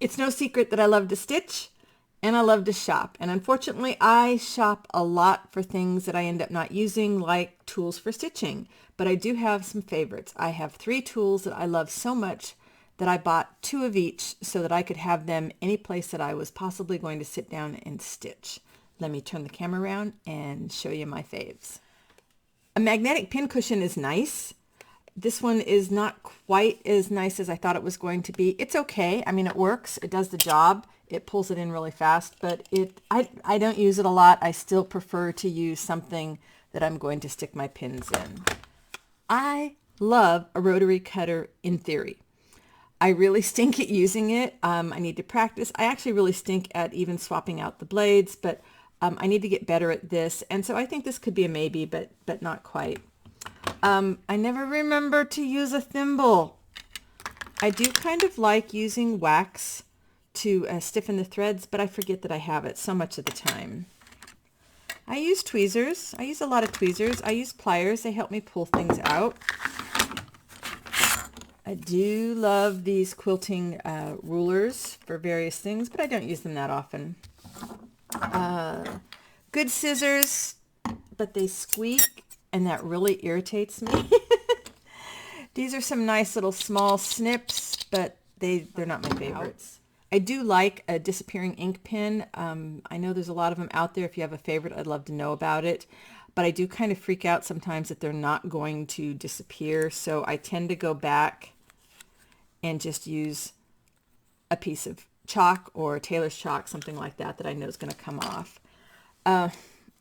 It's no secret that I love to stitch and I love to shop. And unfortunately, I shop a lot for things that I end up not using, like tools for stitching. But I do have some favorites. I have 3 tools that I love so much that I bought 2 of each so that I could have them any place that I was possibly going to sit down and stitch. Let me turn the camera around and show you my faves. A magnetic pincushion is nice. This one is not quite as nice as I thought it was going to be. It's okay. I mean, it works. It does the job. It pulls it in really fast, but I don't use it a lot. I still prefer to use something that I'm going to stick my pins in. I love a rotary cutter in theory. I really stink at using it. I need to practice. I actually really stink at even swapping out the blades, but I need to get better at this. And so I think this could be a maybe, but not quite. I never remember to use a thimble. I do kind of like using wax to stiffen the threads, but I forget that I have it so much of the time. I use tweezers. I use a lot of tweezers. I use pliers. They help me pull things out. I do love these quilting rulers for various things, but I don't use them that often. Good scissors, but they squeak, and that really irritates me. These are some nice little small snips, but they're not my favorites. I do like a disappearing ink pen. I know there's a lot of them out there. If you have a favorite, I'd love to know about it. But I do kind of freak out sometimes that they're not going to disappear. So I tend to go back and just use a piece of chalk or tailor's chalk, something like that, that I know is going to come off.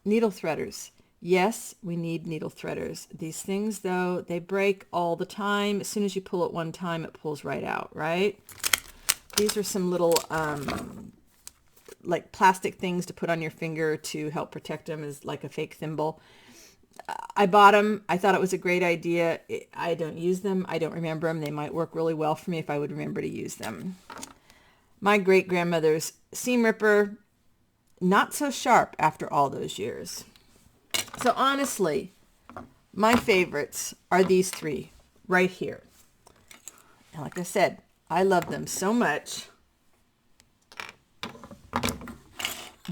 Needle threaders. Yes, we need needle threaders. These things, though, they break all the time. As soon as you pull it one time, it pulls right out, right? These are some little like plastic things to put on your finger to help protect them, as like a fake thimble. I bought them. I thought it was a great idea. I don't use them. I don't remember them. They might work really well for me if I would remember to use them. My great-grandmother's seam ripper, not so sharp after all those years. So honestly, my favorites are these 3 right here. And like I said, I love them so much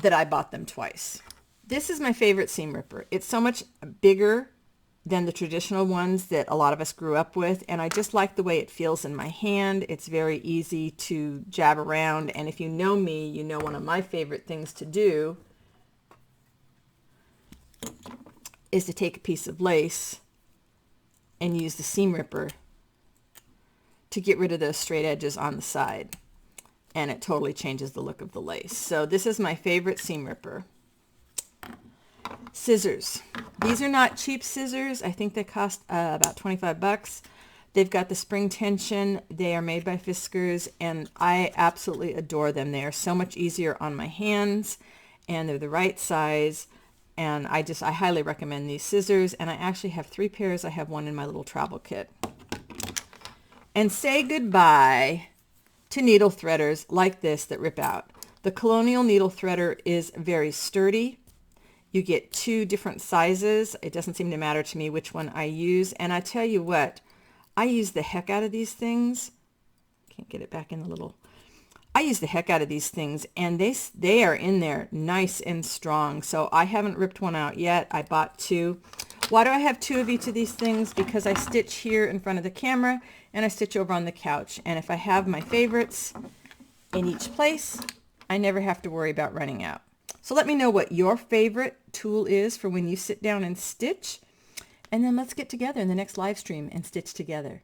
that I bought them twice. This is my favorite seam ripper. It's so much bigger than the traditional ones that a lot of us grew up with, and I just like the way it feels in my hand. It's very easy to jab around, and if you know me, you know one of my favorite things to do is to take a piece of lace and use the seam ripper to get rid of those straight edges on the side, and it totally changes the look of the lace. So this is my favorite seam ripper. Scissors. These are not cheap scissors. I think they cost about 25 bucks. They've got the spring tension. They are made by Fiskars, and I absolutely adore them. They are so much easier on my hands, and they're the right size. And I highly recommend these scissors. And I actually have 3 pairs. I have one in my little travel kit. And say goodbye to needle threaders like this that rip out. The Colonial needle threader is very sturdy. You get 2 different sizes. It doesn't seem to matter to me which one I use. And I tell you what, I use the heck out of these things. Can't get it back in the little. I use the heck out of these things, and they are in there nice and strong. So I haven't ripped one out yet. I bought 2. Why do I have 2 of each of these things? Because I stitch here in front of the camera, and I stitch over on the couch. And if I have my favorites in each place, I never have to worry about running out. So let me know what your favorite tool is for when you sit down and stitch. And then let's get together in the next live stream and stitch together.